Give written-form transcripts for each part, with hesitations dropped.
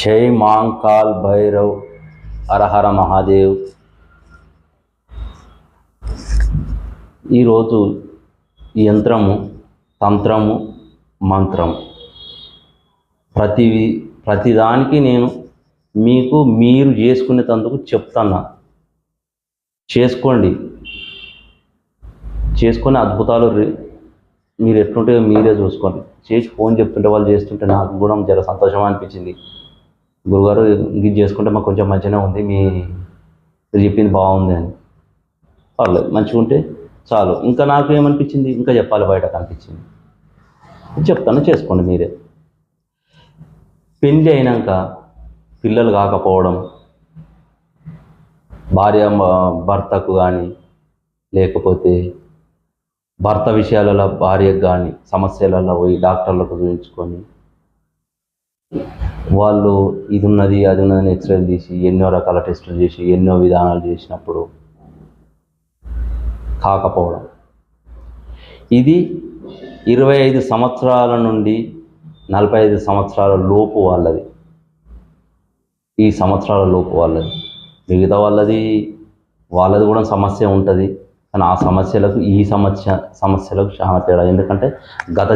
జై మాంకాల్ భైరవ్, హరహర మహాదేవ్. ఈరోజు యంత్రము, తంత్రము, మంత్రం ప్రతిదానికి నేను మీకు మీరు చేసుకునేటందుకు చెప్తున్నా. చేసుకొని అద్భుతాలు మీరు ఎట్లుంటే మీరే చూసుకోండి. చేసి ఫోన్ చెప్తుంటే వాళ్ళు చేస్తుంటే నాకు కూడా జర సంతోషం అనిపించింది. గురుగారు ఇది చేసుకుంటే మాకు కొంచెం మంచిగానే ఉంది, మీరు చెప్పింది బాగుంది అని. పర్లేదు, మంచిగా ఉంటే చాలు. ఇంకా నాకు ఏమనిపించింది, ఇంకా చెప్పాలి బయటకు అనిపించింది. చెప్తాను, చేసుకోండి మీరే. పెళ్ళి అయినాక పిల్లలు కాకపోవడం, భర్తకు కానీ లేకపోతే భర్త విషయాలలో భార్యకు కానీ సమస్యలలో పోయి డాక్టర్లకు చూపించుకొని వాళ్ళు ఇది ఉన్నది అది ఉన్నదని ఎక్స్రేలు తీసి ఎన్నో రకాల టెస్టులు చేసి ఎన్నో విధానాలు చేసినప్పుడు కాకపోవడం, ఇది 25 సంవత్సరాల నుండి 45 సంవత్సరాల లోపు వాళ్ళది. ఈ సంవత్సరాల లోపు వాళ్ళది. మిగతా వాళ్ళది కూడా సమస్య ఉంటుంది. కానీ ఆ సమస్యలకు ఈ సమస్యలకు చాలా తేడా. ఎందుకంటే గత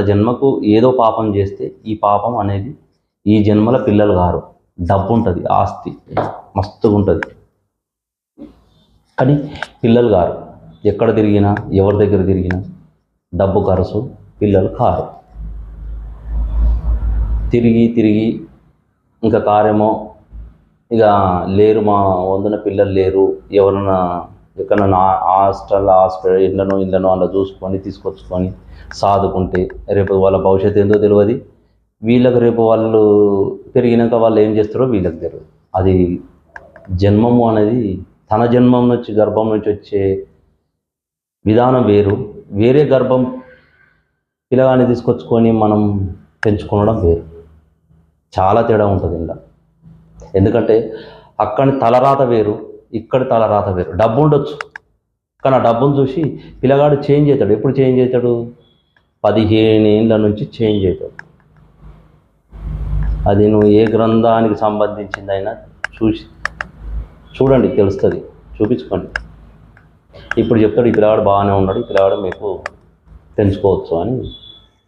జన్మకు ఏదో పాపం చేస్తే ఈ పాపం అనేది ఈ జన్మల పిల్లలు గారు. డబ్బు ఉంటుంది, ఆస్తి మస్తుగా ఉంటుంది, కానీ పిల్లలు గారు. ఎక్కడ తిరిగినా ఎవరి దగ్గర తిరిగినా డబ్బు ఖర్చు, పిల్లలు కారు. తిరిగి ఇంకా కారేమో ఇక లేరు, మా వందున పిల్లలు లేరు, ఎవరన్నా ఎక్కడన్నా హాస్పిటల్ ఇళ్ళనో అలా చూసుకొని తీసుకొచ్చుకొని సాదుకుంటే రేపు వాళ్ళ భవిష్యత్తు ఏందో తెలియదు. వీళ్ళకి రేపు వాళ్ళు పెరిగినాక వాళ్ళు ఏం చేస్తారో వీళ్ళకి తెలియదు. అది జన్మము అనేది తన జన్మం నుంచి గర్భం నుంచి వచ్చే విధానం వేరు. వేరే గర్భం పిల్లగాన్ని తీసుకొచ్చుకొని మనం పెంచుకోవడం వేరు. చాలా తేడా ఉంటుంది ఇలా. ఎందుకంటే అక్కడి తలరాత వేరు, ఇక్కడి తలరాత వేరు. డబ్బు ఉండొచ్చు, కానీ ఆ డబ్బును చూసి పిల్లగాడు చేంజ్ అవుతాడు. ఎప్పుడు చేంజ్ అవుతాడు? 15 ఏళ్ళ నుంచి చేంజ్ అవుతాడు. అది నువ్వు ఏ గ్రంథానికి సంబంధించిందైనా చూడండి, తెలుస్తుంది, చూపించుకోండి. ఇప్పుడు చెప్తాడు, ఈ పిల్లగాడు బాగానే ఉన్నాడు, ఈ పిల్లగాడు మీకు పెంచుకోవచ్చు అని.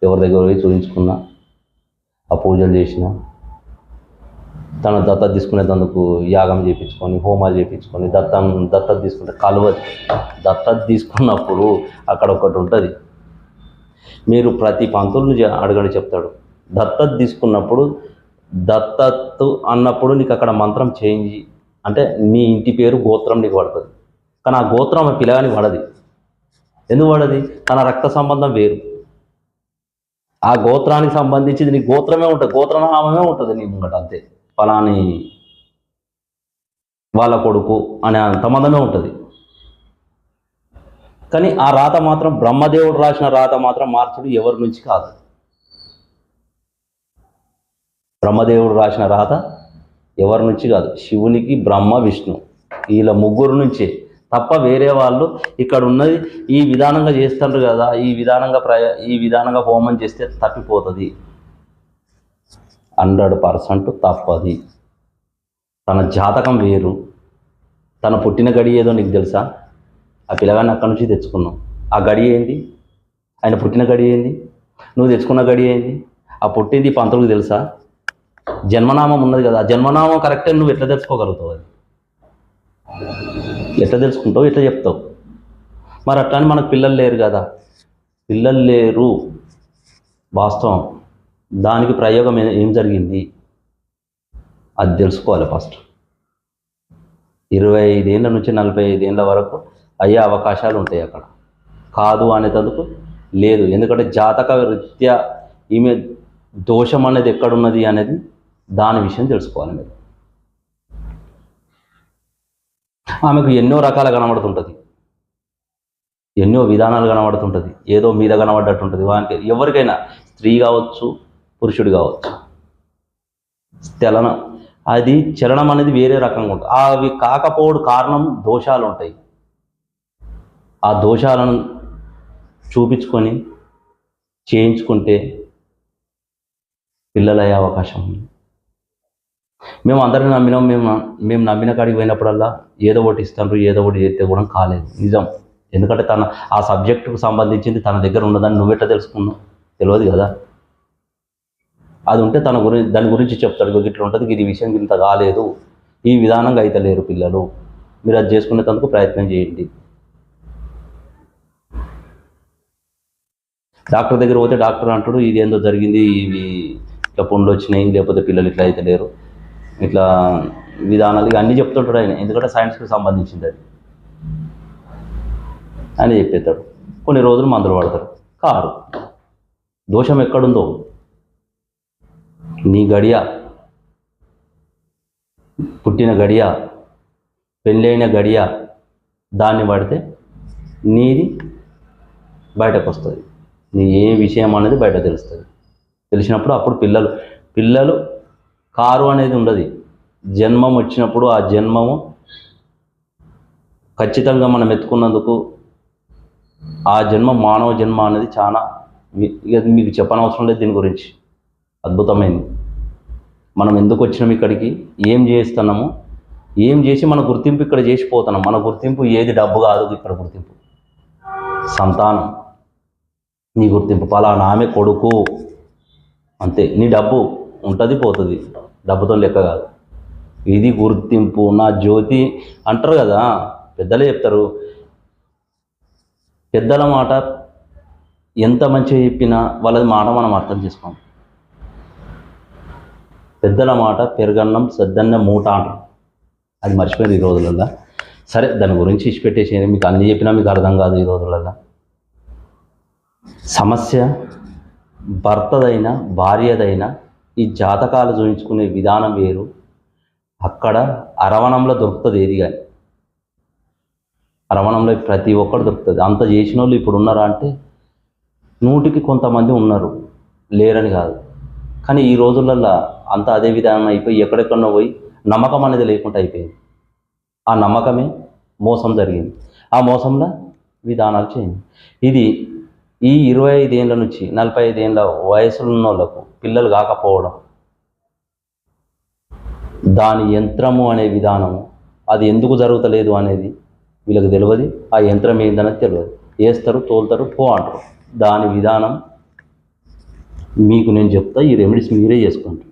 ఎవరి దగ్గర పోయి చూపించుకున్నా, ఆ పూజలు చేసిన, తన దత్తత తీసుకునేందుకు యాగం చేయించుకొని హోమాలు చేయించుకొని దత్తత తీసుకుంటే కలవదు. దత్తత తీసుకున్నప్పుడు అక్కడ ఒకటి ఉంటుంది. మీరు ప్రతి పంతులను అడగని చెప్తాడు. దత్తత తీసుకున్నప్పుడు దత్తత్తు అన్నప్పుడు నీకు అక్కడ మంత్రం చేంజ్ అంటే నీ ఇంటి పేరు గోత్రం నీకు పడుతుంది. కానీ ఆ గోత్రం ఆ పిల్లగానికి పడది. ఎందుకు పడది? తన రక్త సంబంధం వేరు. ఆ గోత్రానికి సంబంధించింది నీ గోత్రమే ఉంటుంది, గోత్రనామమే ఉంటుంది నీ ముంగట. అంతే, ఫలాని వాళ్ళ కొడుకు అనే సంబంధమే ఉంటుంది. కానీ ఆ రాత మాత్రం బ్రహ్మదేవుడు రాసిన రాత మాత్రం మార్చుడు ఎవరి నుంచి కాదు. బ్రహ్మదేవుడు రాసిన రాత ఎవరి నుంచి కాదు. శివునికి, బ్రహ్మ, విష్ణు వీళ్ళ ముగ్గురు నుంచే తప్ప వేరే వాళ్ళు ఇక్కడ ఉన్నది ఈ విధానంగా చేస్తారు కదా, ఈ విధానంగా హోమం చేస్తే తప్పిపోతుంది. 100% తప్పది. తన జాతకం వేరు. తన పుట్టిన గడి ఏదో నీకు తెలుసా? ఆ పిల్లగాన్ని అక్కడి నుంచి తెచ్చుకున్నావు. ఆ గడి ఏంది? ఆయన పుట్టిన గడి ఏంది? నువ్వు తెచ్చుకున్న గడి ఏంది? ఆ పుట్టింది పంతులకు తెలుసా? జన్మనామం ఉన్నది కదా, ఆ జన్మనామం కరెక్టే. నువ్వు ఎట్లా తెలుసుకోగలుగుతావు? అది ఎట్లా తెలుసుకుంటావు? ఎట్లా చెప్తావు? మరి అట్లానే మనకు పిల్లలు లేరు కదా. పిల్లలు లేరు వాస్తవం. దానికి ప్రయోగం ఏం జరిగింది అది తెలుసుకోవాలి ఫస్ట్. 25 ఏళ్ళ నుంచి 45 ఏళ్ళ వరకు అయ్యే అవకాశాలు ఉంటాయి అక్కడ. కాదు అనేందుకు లేదు. ఎందుకంటే జాతక రీత్యా ఈమె దోషం అనేది ఎక్కడున్నది అనేది దాని విషయం తెలుసుకోవాలి మీరు. ఆమెకు ఎన్నో రకాలు కనబడుతుంటుంది, ఎన్నో విధానాలు కనబడుతుంటుంది. ఏదో మీద కనబడ్డట్టు ఉంటుంది. వానికి ఎవరికైనా, స్త్రీ కావచ్చు, పురుషుడు కావచ్చు, చలనం అనేది వేరే రకంగా ఉంటుంది. అవి కాకపోవడం కారణం దోషాలు ఉంటాయి. ఆ దోషాలను చూపించుకొని చేయించుకుంటే పిల్లలయ్యే అవకాశం ఉంది. మేము అందరిని నమ్మినాం. మేము నమ్మిన కాడికి పోయినప్పుడల్లా ఏదో ఒకటి ఇస్తారు, ఏదో ఒకటి చేస్తే కూడా కాలేదు. నిజం. ఎందుకంటే ఆ సబ్జెక్టుకు సంబంధించింది తన దగ్గర ఉన్నదని నువ్వెట్లా తెలుసుకున్నావు? తెలియదు కదా. అది ఉంటే దాని గురించి చెప్తాడు. ఇట్లా ఉంటుంది, ఇది విషయం ఇంత కాలేదు, ఈ విధానంగా అయితే లేరు పిల్లలు, మీరు అది చేసుకునేందుకు ప్రయత్నం చేయండి. డాక్టర్ దగ్గర పోతే డాక్టర్ అంటాడు ఇది ఏందో జరిగింది, ఇవి ఇట్లా పుండ్లు వచ్చినాయి, లేకపోతే పిల్లలు ఇట్లా అయితే లేరు, ఇట్లా విధానాలు ఇక అన్నీ చెప్తుంటాడు ఆయన. ఎందుకంటే సైన్స్కి సంబంధించింది అది ఆయన చెప్పేస్తాడు. కొన్ని రోజులు మందులు పడతారు. కారు దోషం ఎక్కడుందో, నీ గడియ, పుట్టిన గడియ, పెళ్ళైన గడియ, దాన్ని పడితే నీది బయటకు వస్తుంది. నీ ఏ విషయం అనేది బయట తెలుస్తుంది. తెలిసినప్పుడు అప్పుడు పిల్లలు కారు అనేది ఉండదు. జన్మం వచ్చినప్పుడు ఆ జన్మము ఖచ్చితంగా మనం ఎత్తుకున్నందుకు ఆ జన్మ మానవ జన్మ అనేది చాలా, ఇక మీకు చెప్పనవసరం లేదు దీని గురించి. అద్భుతమైంది. మనం ఎందుకు వచ్చినాం ఇక్కడికి, ఏం చేస్తున్నాము, ఏం చేసి మన గుర్తింపు ఇక్కడ చేసిపోతున్నాం. మన గుర్తింపు ఏది డబ్బు కాదు. ఇక్కడ గుర్తింపు సంతానం. నీ గుర్తింపు పలానా ఆమె కొడుకు, అంతే. నీ డబ్బు ఉంటుంది పోతుంది, డబ్బుతో లెక్క కాదు. ఇది గుర్తింపు. నా జ్యోతి అంటారు కదా, పెద్దలే చెప్తారు. పెద్దల మాట ఎంత మంచిగా చెప్పినా వాళ్ళది మాట మనం అర్థం చేసుకోం. పెద్దల మాట పెరుగన్నం సద్దన్నం మూట అంటారు. అది మర్చిపోయింది ఈ రోజులలో. సరే, దాని గురించి ఇచ్చిపెట్టేసి మీకు అన్ని చెప్పినా మీకు అర్థం కాదు ఈ రోజులలో. సమస్య భర్తదైనా భార్యదైనా ఈ జాతకాలు చూపించుకునే విధానం వేరు. అక్కడ అరవణంలో దొరుకుతుంది ఏది కానీ. అరవణంలో ప్రతి ఒక్కరు దొరుకుతుంది. అంత చేసిన వాళ్ళు ఇప్పుడు ఉన్నారా అంటే 100కి కొంతమంది ఉన్నారు, లేరని కాదు. కానీ ఈ రోజులలో అంతా అదే విధానం అయిపోయి ఎక్కడెక్కడో పోయి నమ్మకం అనేది లేకుండా అయిపోయింది. ఆ నమ్మకమే మోసం జరిగింది. ఆ మోసంలో విధానాలు చేయండి. ఇది ఈ 25 ఏళ్ళ నుంచి 45 ఏళ్ళ వయసులో ఉన్న వాళ్ళకు పిల్లలు కాకపోవడం, దాని యంత్రము అనే విధానము, అది ఎందుకు జరుగుతలేదు అనేది వీళ్ళకి తెలియదు. ఆ యంత్రం ఏందనేది తెలియదు. వేస్తారు, తోలుతారు, పో అంటారు. దాని విధానం మీకు నేను చెప్తా. ఈ రెమెడీస్ మీరే చేసుకుంటారు.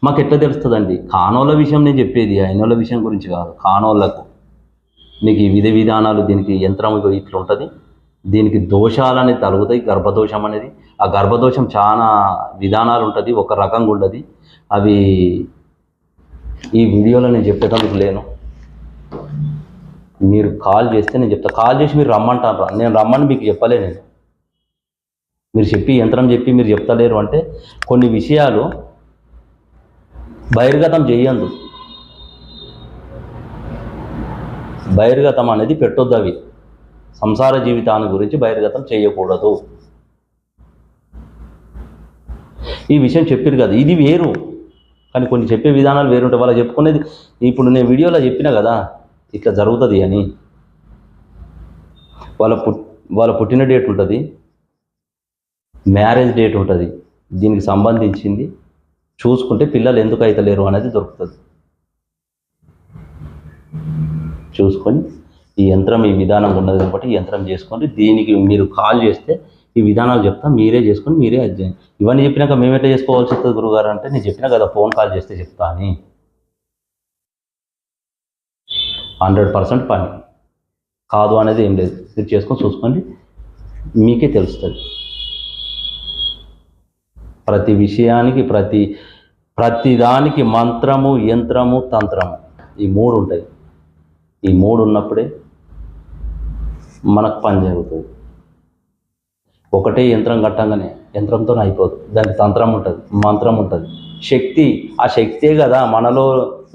మాకు ఎట్లా తెలుస్తుందండి? కానోళ్ళ విషయం నేను చెప్పేది, అయినోళ్ళ విషయం గురించి కాదు. కానోళ్ళకు మీకు ఈ విధానాలు, దీనికి యంత్రం ఇట్లా ఉంటుంది, దీనికి దోషాలనేది తలుగుతాయి. గర్భదోషం అనేది, ఆ గర్భదోషం చాలా విధానాలు ఉంటుంది, ఒక రకంగా ఉండదు. అవి ఈ వీడియోలో నేను చెప్పేటందుకు లేను. మీరు కాల్ చేస్తే నేను చెప్తా. కాల్ చేసి మీరు రమ్మంటారు, నేను రమ్మని మీకు చెప్పలే. మీరు చెప్పి యంత్రం చెప్పి మీరు చెప్తలేరు అంటే కొన్ని విషయాలు బహిర్గతం చెయ్యందు. బహిర్గతం అనేది పెట్టొద్దు. అవి సంసార జీవితాన్ని గురించి బహిర్గతం చేయకూడదు. ఈ విషయం చెప్పారు కదా, ఇది వేరు. కానీ కొన్ని చెప్పే విధానాలు వేరుంటాయి. వాళ్ళు చెప్పుకునేది ఇప్పుడు నేను వీడియోలో చెప్పినా కదా ఇట్లా జరుగుతుంది అని. వాళ్ళ పుట్టిన డేట్ ఉంటుంది, మ్యారేజ్ డేట్ ఉంటుంది. దీనికి సంబంధించింది చూసుకుంటే పిల్లలు ఎందుకు అయితే లేరు అనేది దొరుకుతుంది. చూసుకొని ఈ యంత్రం ఈ విధానం ఉన్నది కాబట్టి ఈ యంత్రం చేసుకొని దీనికి మీరు కాల్ చేస్తే ఈ విధానాలు చెప్తా, మీరే చేసుకొని మీరే అధ్యయనం. ఇవన్నీ చెప్పినాక మేము ఎట్లా చేసుకోవాల్సి వస్తుంది గురుగారు అంటే, నేను చెప్పినా కదా ఫోన్ కాల్ చేస్తే చెప్తా అని. 100% పని కాదు అనేది ఏం లేదు. మీరు చేసుకొని చూసుకోండి, మీకే తెలుస్తుంది. ప్రతి విషయానికి ప్రతి దానికి మంత్రము, యంత్రము, తంత్రము, ఈ 3 ఉంటాయి. ఈ 3 ఉన్నప్పుడే మనకు పని జరుగుతుంది. ఒకటే యంత్రం కట్టంగానే యంత్రంతో అయిపోదు. దానికి తంత్రం ఉంటుంది, మంత్రం ఉంటుంది, శక్తి. ఆ శక్తే కదా మనలో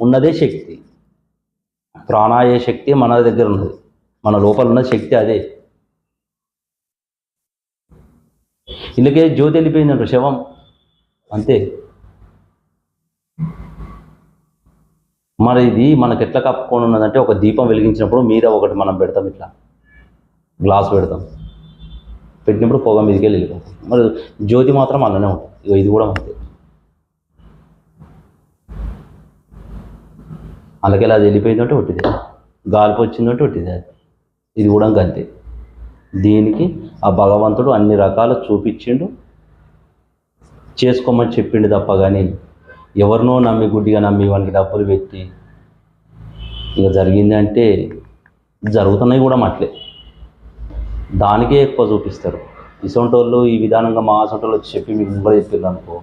ఉన్నదే శక్తి. ప్రాణాయ శక్తి మన దగ్గర ఉన్నది, మన లోపల ఉన్న శక్తి అదే. ఇళ్ళకే జ్యోతి వెళ్ళిపోయిందంట, శవం అంతే. మరి ఇది మనకు ఎట్లా కప్పుకొని ఉన్నదంటే, ఒక దీపం వెలిగించినప్పుడు మీద ఒకటి మనం పెడతాం, ఇట్లా గ్లాస్ పెడతాం, పెట్టినప్పుడు పొగ మీదకి వెళ్ళిపోతాం. మరి జ్యోతి మాత్రం అలానే ఉంటుంది. ఇది కూడా అంతే. అలాగే అది వెళ్ళిపోయిందంటే ఒట్టిదే, గాలిపు వచ్చిందంటే ఒట్టిదే. ఇది కూడా అంతే. దీనికి ఆ భగవంతుడు అన్ని రకాలు చూపించిండు, చేసుకోమని చెప్పిండు తప్ప కానీ ఎవరినో నమ్మి గుడ్డిగా నమ్మి వానికి డబ్బులు పెట్టి ఇంకా జరిగింది అంటే జరుగుతున్నాయి కూడా అట్లే. దానికే ఎక్కువ చూపిస్తారు. ఇసొంటి వాళ్ళు ఈ విధానంగా మా అసొంటి వాళ్ళు చెప్పి మీకు ముంగడ చెప్పారు అనుకో,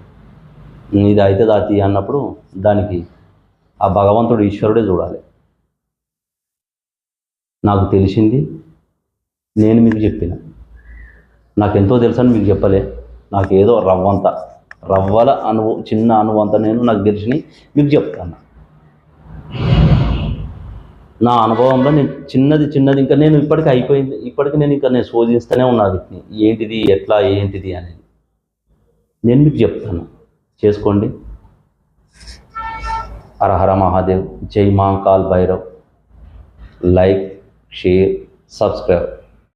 ఇది అయితే దాతి అన్నప్పుడు దానికి ఆ భగవంతుడు ఈశ్వరుడే చూడాలి. నాకు తెలిసింది నేను మీకు చెప్పిన, నాకెంతో తెలుసని మీకు చెప్పలే. నాకు ఏదో రవ్వల చిన్న అనువంత నాకు తెలిసినవి మీకు చెప్తాను. నా అనుభవంలో నేను చిన్నది ఇంకా నేను ఇప్పటికి నేను శోధిస్తూనే ఉన్నాను వీటిని, ఏంటిది ఎట్లా ఏంటిది అనేది నేను మీకు చెప్తాను. చేసుకోండి. హర హర మహాదేవ్. జై Mahakal Bhairav. Like, share, subscribe.